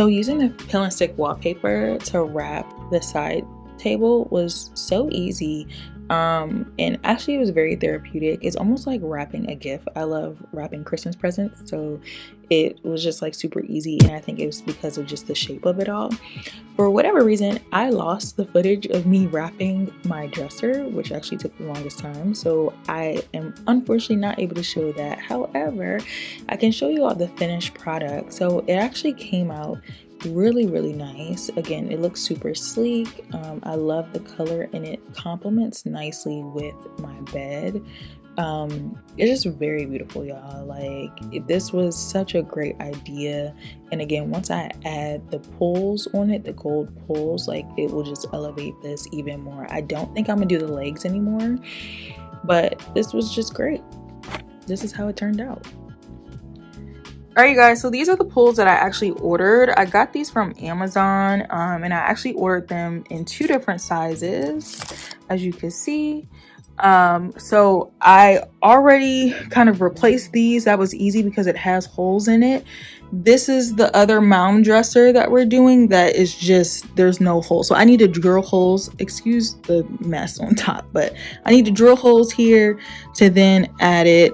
using the peel and stick wallpaper to wrap the side table was so easy. And actually it was very therapeutic. It's almost like wrapping a gift. I love wrapping Christmas presents, so it was just like super easy, and I think it was because of just the shape of it all. For whatever reason, I lost the footage of me wrapping my dresser, which actually took the longest time, so I am unfortunately not able to show that. However, I can show you all the finished product. So it actually came out really nice. Again, it looks super sleek. I love the color, and it complements nicely with my bed. It's just very beautiful, y'all. Like, this was such a great idea. And again, once I add the pulls on it, the gold pulls, like, it will just elevate this even more. I don't think I'm gonna do the legs anymore, but this was just great. This is how it turned out. Alright, you guys, so these are the pulls that I actually ordered. I got these from Amazon, and I actually ordered them in 2 different sizes, as you can see. So I already kind of replaced these. That was easy because it has holes in it. This is the other mound dresser that we're doing that is just, there's no holes. So I need to drill holes, excuse the mess on top, but I need to drill holes here to then add it,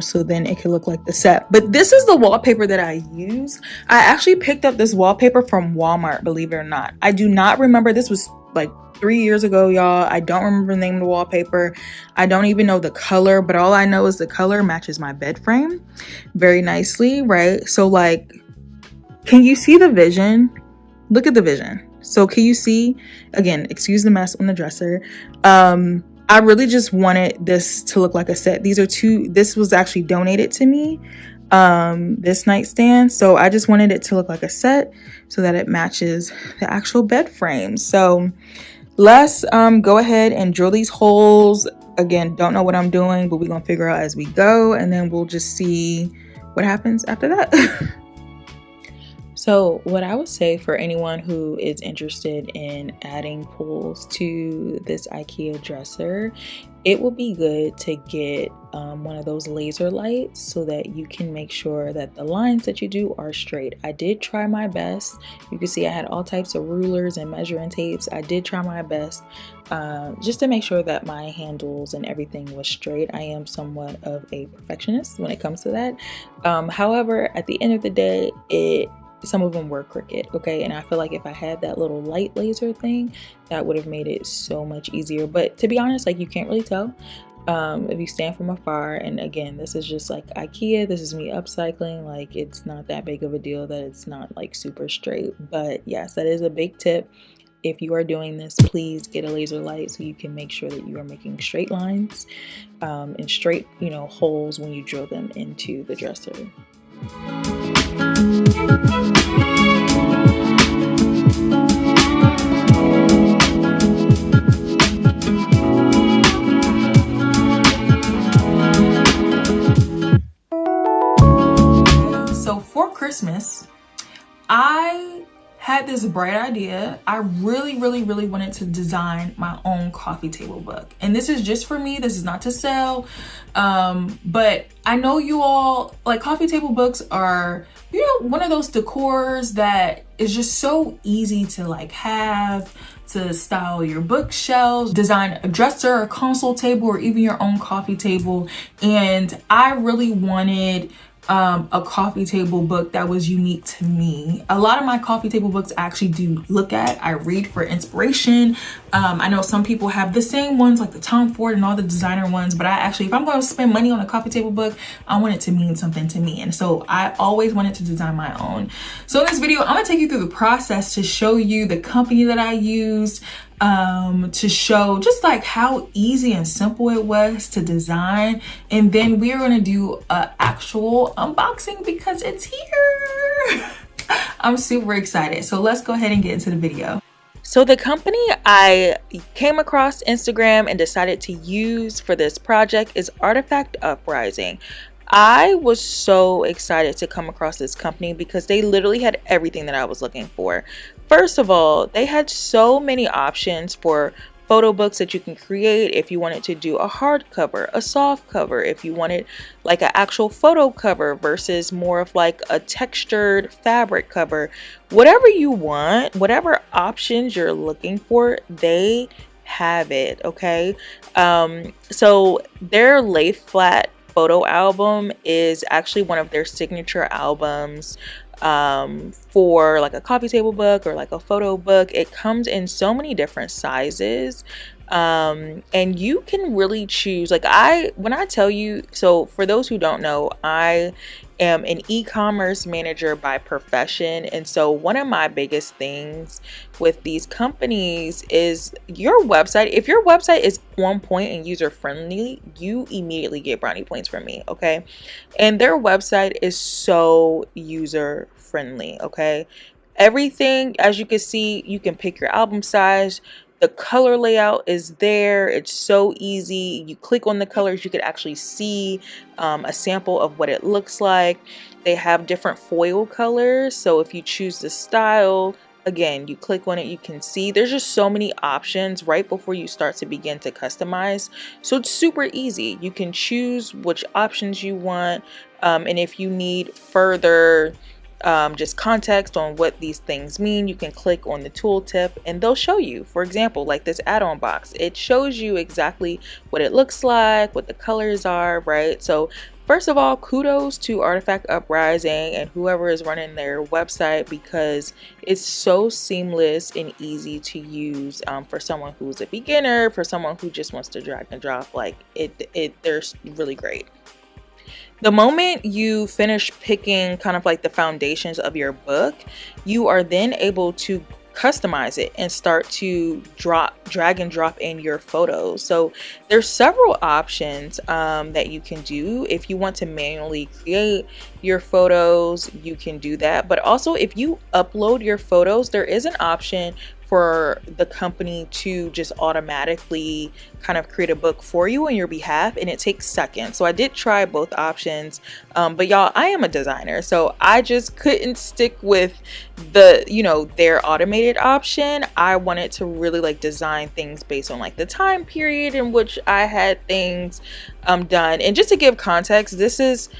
so then it can look like the set. But this is the wallpaper that I use. I actually picked up this wallpaper from Walmart, believe it or not. I do not remember, this was like 3 years ago, y'all. I don't remember the name of the wallpaper. I don't even know the color, but all I know is the color matches my bed frame very nicely, right? So like, can you see the vision? Look at the vision. So can you see, again, excuse the mess on the dresser. I really just wanted this to look like a set. This was actually donated to me, this nightstand. So I just wanted it to look like a set so that it matches the actual bed frame. So let's go ahead and drill these holes. Again, don't know what I'm doing, but we're gonna figure out as we go, and then we'll just see what happens after that. So what I would say for anyone who is interested in adding pulls to this IKEA dresser, it would be good to get one of those laser lights so that you can make sure that the lines that you do are straight. I did try my best. You can see I had all types of rulers and measuring tapes. I did try my best just to make sure that my handles and everything was straight. I am somewhat of a perfectionist when it comes to that. However, at the end of the day, some of them were crooked, okay? And I feel like if I had that little light laser thing, that would have made it so much easier. But to be honest, like, you can't really tell if you stand from afar. And again, this is just like IKEA. This is me upcycling. Like, it's not that big of a deal that it's not like super straight. But yes, that is a big tip. If you are doing this, please get a laser light so you can make sure that you are making straight lines and straight, holes when you drill them into the dresser. So for Christmas, I had this bright idea. I really wanted to design my own coffee table book. And this is just for me. This is not to sell. But I know you all, like, coffee table books are, one of those decors that is just so easy to have, to style your bookshelves, design a dresser, a console table, or even your own coffee table. And I really wanted a coffee table book that was unique to me. A lot of my coffee table books I actually do look at. I read for inspiration. I know some people have the same ones, like the Tom Ford and all the designer ones, but if I'm going to spend money on a coffee table book, I want it to mean something to me. And so I always wanted to design my own. So in this video, I'm gonna take you through the process to show you the company that I used, to show just like how easy and simple it was to design. And then we're going to do an actual unboxing because it's here. I'm super excited. So let's go ahead and get into the video. So the company I came across Instagram and decided to use for this project is Artifact Uprising. I was so excited to come across this company because they literally had everything that I was looking for. First of all, they had so many options for photo books that you can create if you wanted to do a hardcover, a soft cover, if you wanted like an actual photo cover versus more of like a textured fabric cover. Whatever you want, whatever options you're looking for, they have it, okay? So their lay flat photo album is actually one of their signature albums for like a coffee table book or like a photo book. It comes in so many different sizes, and you can really choose. Like when I tell you, so for those who don't know, I am an e-commerce manager by profession, and so one of my biggest things with these companies is your website. If your website is on point and user friendly, you immediately get brownie points from me, okay? And their website is so user friendly, okay? Everything, as you can see, you can pick your album size. The color layout is there. It's so easy. You click on the colors, you could actually see a sample of what it looks like. They have different foil colors. So if you choose the style, again, you click on it, you can see there's just so many options right before you start to begin to customize. So it's super easy. You can choose which options you want. And if you need further just context on what these things mean, you can click on the tooltip and they'll show you. For example, like this add-on box, it shows you exactly what it looks like, what the colors are, right? So first of all, kudos to Artifact Uprising and whoever is running their website, because it's so seamless and easy to use for someone who's a beginner, for someone who just wants to drag and drop. Like they're really great. The moment you finish picking kind of like the foundations of your book, you are then able to customize it and start to drag and drop in your photos. So there's several options that you can do. If you want to manually create your photos, you can do that. But also, if you upload your photos, there is an option for the company to just automatically kind of create a book for you on your behalf, and it takes seconds. So I did try both options, but y'all, I am a designer, so I just couldn't stick with the, you know, their automated option. I wanted to really like design things based on like the time period in which I had things done. And just to give context, this is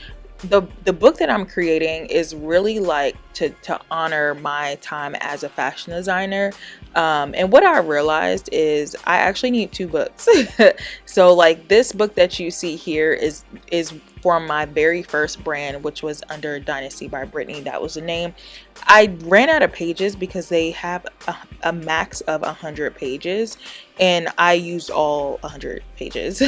the book that I'm creating is really like to honor my time as a fashion designer. And what I realized is I actually need 2 books. So like this book that you see here is from my very first brand, which was under Dynasty by Brittany. That was the name. I ran out of pages because they have a max of 100 pages, and I used all 100 pages.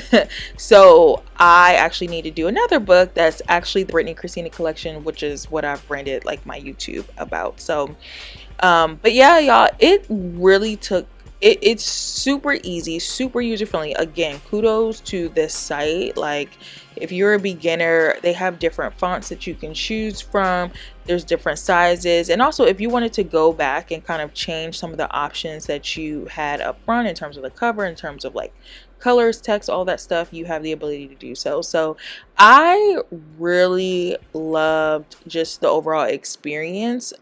So I actually need to do another book that's actually the Brittany Christina collection, which is what I've branded like my YouTube about. So but yeah, y'all, it really took it's super easy, super user friendly. Again, kudos to this site. Like if you're a beginner, they have different fonts that you can choose from. There's different sizes. And also if you wanted to go back and kind of change some of the options that you had up front in terms of the cover, in terms of like colors, text, all that stuff, you have the ability to do so. So I really loved just the overall experience,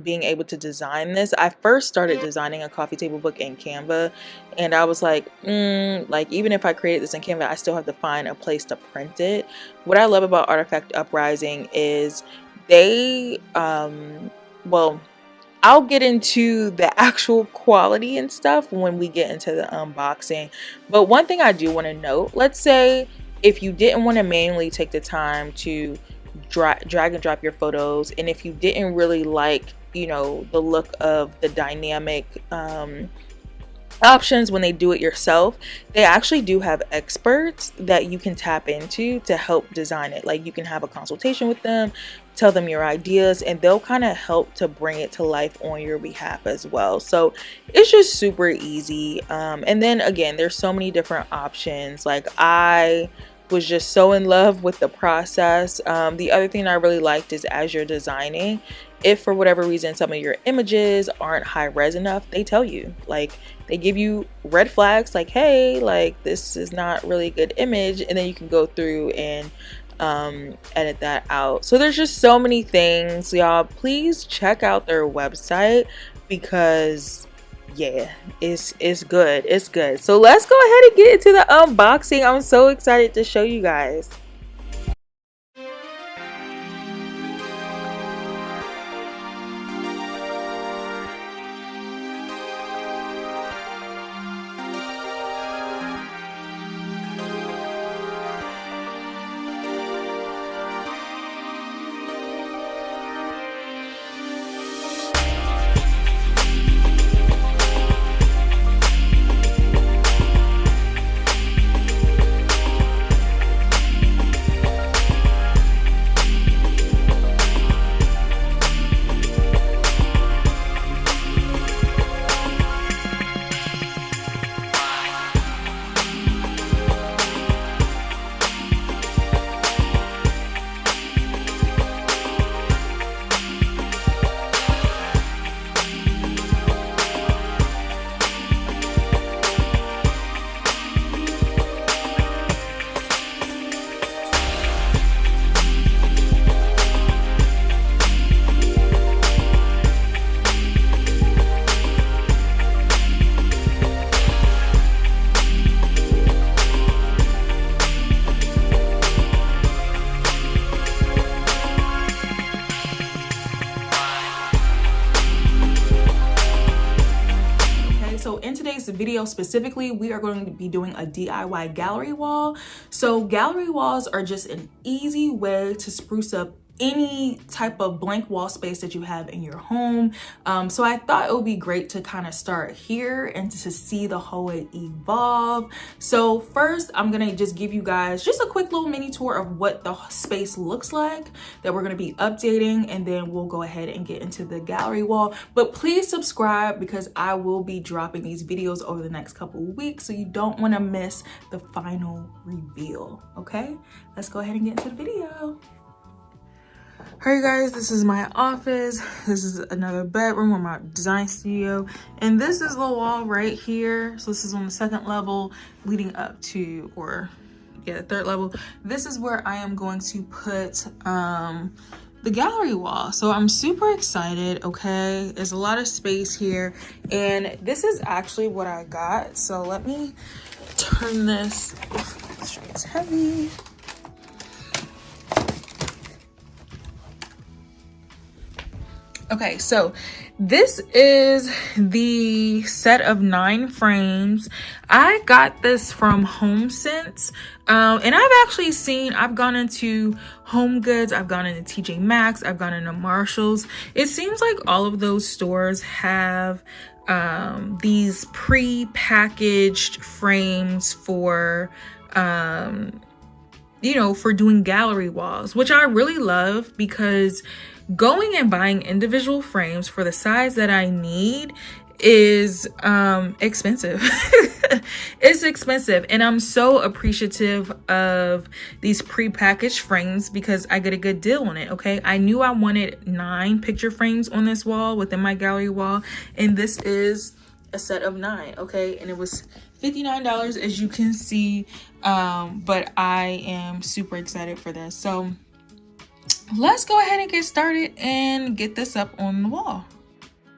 being able to design this. I first started designing a coffee table book in Canva, and I was like, like even if I created this in Canva, I still have to find a place to print it. What I love about Artifact Uprising is they, well, I'll get into the actual quality and stuff when we get into the unboxing. But one thing I do want to note, let's say if you didn't want to manually take the time to drag and drop your photos, and if you didn't really like, you know, the look of the dynamic options when they do it yourself, they actually do have experts that you can tap into to help design it. Like you can have a consultation with them, tell them your ideas, and they'll kind of help to bring it to life on your behalf as well. So it's just super easy. And then again, there's so many different options. Like I was just so in love with the process. The other thing I really liked is as you're designing, if for whatever reason some of your images aren't high res enough, they tell you. Like they give you red flags like, hey, like this is not really a good image, and then you can go through and edit that out. So there's just so many things, y'all. Please check out their website because yeah, it's good. It's good. So let's go ahead and get into the unboxing. I'm so excited to show you guys. So in today's video specifically, we are going to be doing a DIY gallery wall. So gallery walls are just an easy way to spruce up any type of blank wall space that you have in your home. So I thought it would be great to kind of start here and to see the hallway evolve. So first, I'm gonna just give you guys just a quick little mini tour of what the space looks like that we're gonna be updating, and then we'll go ahead and get into the gallery wall. But please subscribe, because I will be dropping these videos over the next couple of weeks, so you don't want to miss the final reveal. Okay, let's go ahead and get into the video. Alright guys, this is my office. This is another bedroom or my design studio, and this is the wall right here. So this is on the second level leading up to, or yeah, the third level. This is where I am going to put the gallery wall. So I'm super excited. Okay, there's a lot of space here, and this is actually what I got. So let me turn this. It's heavy. Okay, so this is the set of 9 frames. I got this from HomeSense, and I've gone into Home Goods, I've gone into TJ Maxx, I've gone into Marshalls. It seems like all of those stores have these pre-packaged frames for you know, for doing gallery walls, which I really love, because going and buying individual frames for the size that I need is expensive. It's expensive, and I'm so appreciative of these pre-packaged frames because I get a good deal on it. Okay, I knew I wanted 9 picture frames on this wall within my gallery wall, and this is a set of 9. Okay, and it was $59, as you can see, but I am super excited for this. So let's go ahead and get started and get this up on the wall.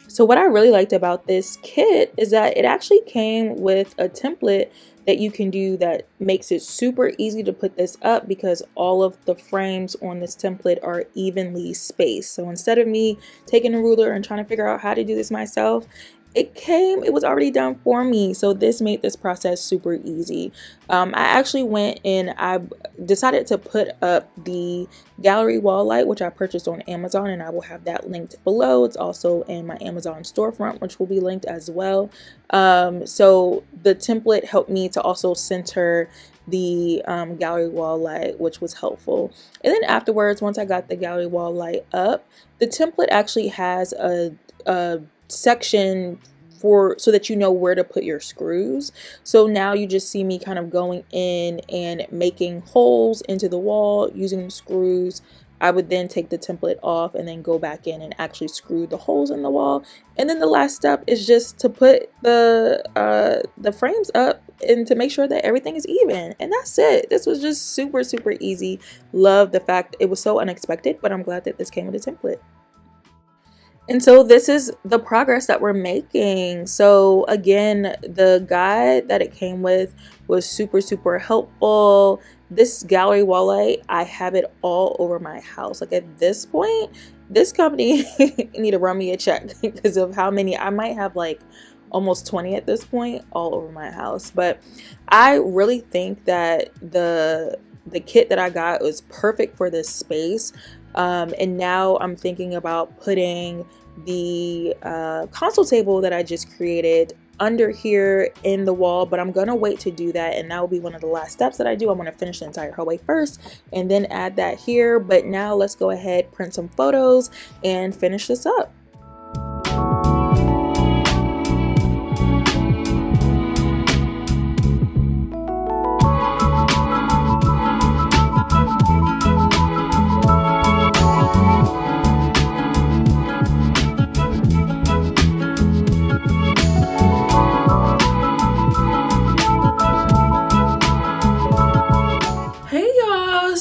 So what I really liked about this kit is that it actually came with a template that you can do that makes it super easy to put this up, because all of the frames on this template are evenly spaced. So instead of me taking a ruler and trying to figure out how to do this myself, it was already done for me. So this made this process super easy. I actually went and I decided to put up the gallery wall light, which I purchased on Amazon, and I will have that linked below. It's also in my Amazon storefront, which will be linked as well. So the template helped me to also center the gallery wall light, which was helpful. And then afterwards, once I got the gallery wall light up, the template actually has a section so that you know where to put your screws. So now you just see me kind of going in and making holes into the wall using the screws. I would then take the template off and then go back in and actually screw the holes in the wall. And then the last step is just to put the frames up and to make sure that everything is even. And that's it. This was just super, super easy. Love the fact it was so unexpected, but I'm glad that this came with a template. And so this is the progress that we're making. So again, the guide that it came with was super, super helpful. This gallery wall light, I have it all over my house. Like at this point, this company need to run me a check because of how many. I might have like almost 20 at this point all over my house. But I really think that the kit that I got was perfect for this space. And now I'm thinking about putting the console table that I just created under here in the wall, but I'm gonna wait to do that, and that will be one of the last steps that I do. I'm gonna finish the entire hallway first and then add that here. But now let's go ahead, print some photos and finish this up.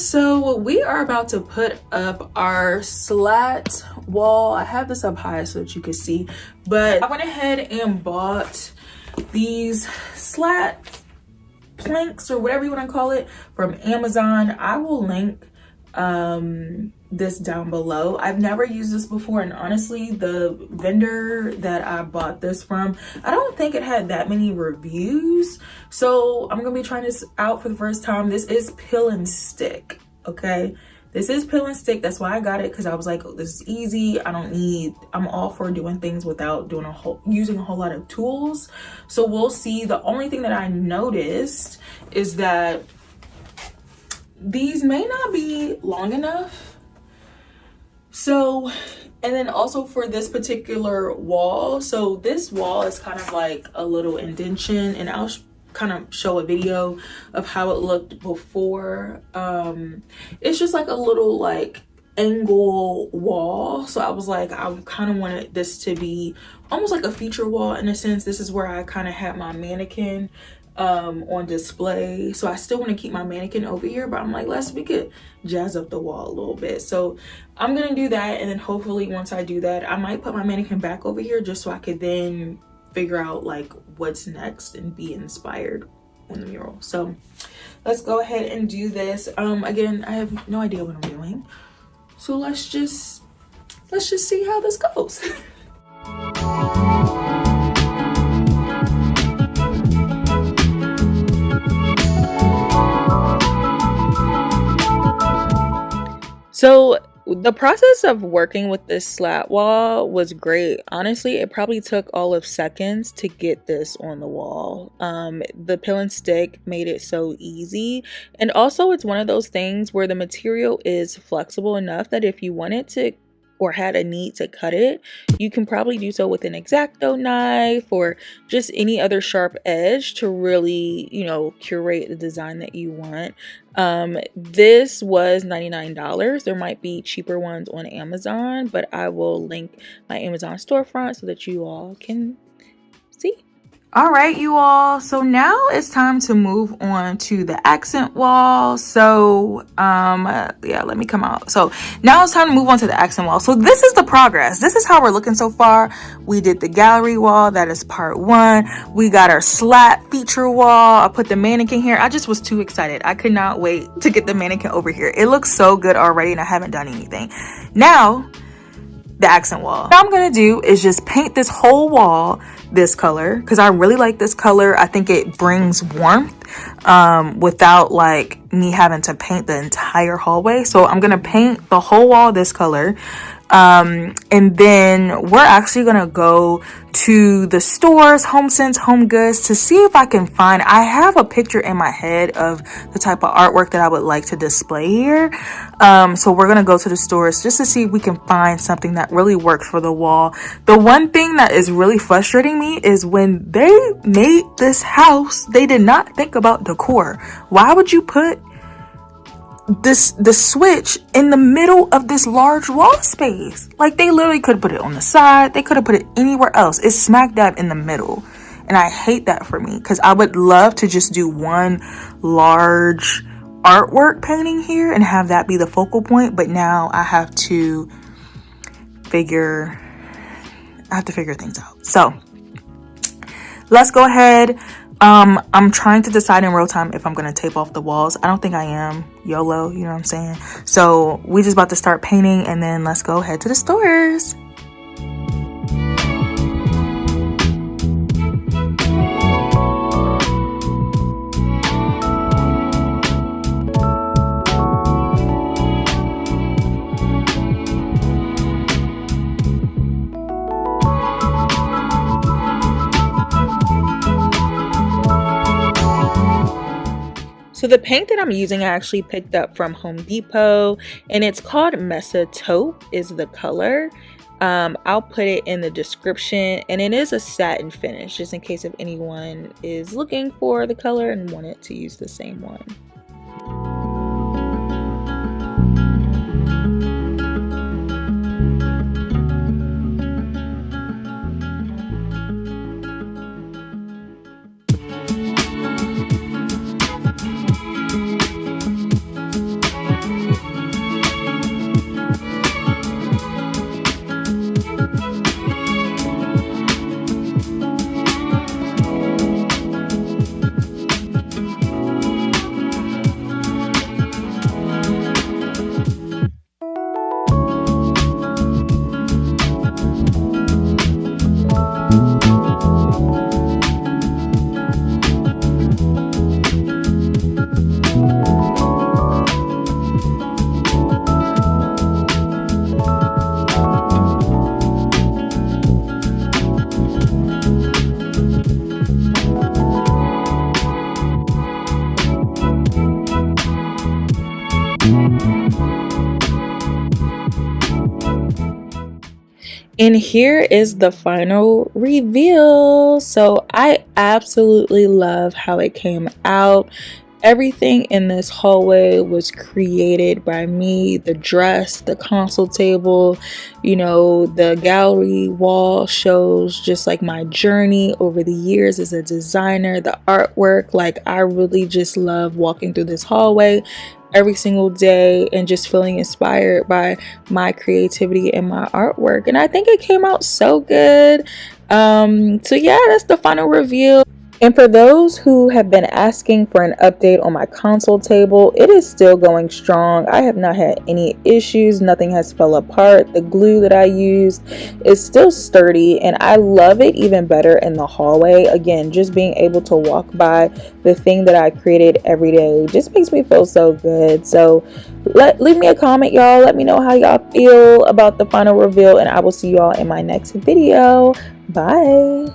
So we are about to put up our slat wall. I have this up high so that you can see, but I went ahead and bought these slat planks or whatever you want to call it from Amazon. I will link this down below. I've never used this before, and honestly, the vendor that I bought this from, I don't think it had that many reviews, so I'm gonna be trying this out for the first time. This is peel and stick, okay? This is peel and stick. That's why I got it, because I was like, oh, this is easy. I'm all for doing things without using a whole lot of tools. So we'll see. The only thing that I noticed is that these may not be long enough. So, and then also for this particular wall, so this wall is kind of like a little indentation, and I'll kind of show a video of how it looked before. It's just like a little like angle wall. So I was like, I kind of wanted this to be almost like a feature wall in a sense. This is where I kind of had my mannequin on display. So I still want to keep my mannequin over here, but I'm like, we could jazz up the wall a little bit. So I'm gonna do that, and then hopefully once I do that, I might put my mannequin back over here just so I could then figure out like what's next and be inspired on the mural. So let's go ahead and do this. Again, I have no idea what I'm doing, so let's just see how this goes. So the process of working with this slat wall was great. Honestly, it probably took all of seconds to get this on the wall. The peel and stick made it so easy. And also it's one of those things where the material is flexible enough that if you wanted to or had a need to cut it, you can probably do so with an X-Acto knife or just any other sharp edge to really, curate the design that you want. This was $99. There might be cheaper ones on Amazon, but I will link my Amazon storefront so that you all can see. All right, you all, so now it's time to move on to the accent wall. So yeah, let me come out. So now it's time to move on to the accent wall. So this is the progress. This is how we're looking so far. We did the gallery wall. That is part 1. We got our slat feature wall. I put the mannequin here. I just was too excited. I could not wait to get the mannequin over here. It looks so good already, and I haven't done anything. Now the accent wall. What I'm gonna do is just paint this whole wall this color because I really like this color. I think it brings warmth without like me having to paint the entire hallway. So I'm gonna paint the whole wall this color, and then we're actually gonna go to the stores, HomeSense, Home Goods, to see if I can find, I have a picture in my head of the type of artwork that I would like to display here. So we're gonna go to the stores just to see if we can find something that really works for the wall. The one thing that is really frustrating me is when they made this house, they did not think about decor. Why would you put the switch in the middle of this large wall space? Like, they literally could have put it on the side. They could have put it anywhere else. It's smack dab in the middle, and I hate that for me because I would love to just do one large artwork painting here and have that be the focal point. But now I have to figure things out. So let's go ahead. I'm trying to decide in real time if I'm going to tape off the walls. I don't think I am. YOLO, you know what I'm saying? So we just about to start painting, and then let's go head to the stores. So the paint that I'm using I actually picked up from Home Depot, and it's called Mesa Taupe is the color. I'll put it in the description, and it is a satin finish just in case if anyone is looking for the color and wanted to use the same one. And here is the final reveal. So I absolutely love how it came out. Everything in this hallway was created by me. The dress, the console table, you know, the gallery wall shows just like my journey over the years as a designer, the artwork. Like, I really just love walking through this hallway every single day and just feeling inspired by my creativity and my artwork. And I think it came out so good. So yeah, that's the final review. And for those who have been asking for an update on my console table, it is still going strong. I have not had any issues. Nothing has fell apart. The glue that I used is still sturdy, and I love it even better in the hallway. Again, just being able to walk by the thing that I created every day just makes me feel so good. So leave me a comment, y'all. Let me know how y'all feel about the final reveal, and I will see y'all in my next video. Bye.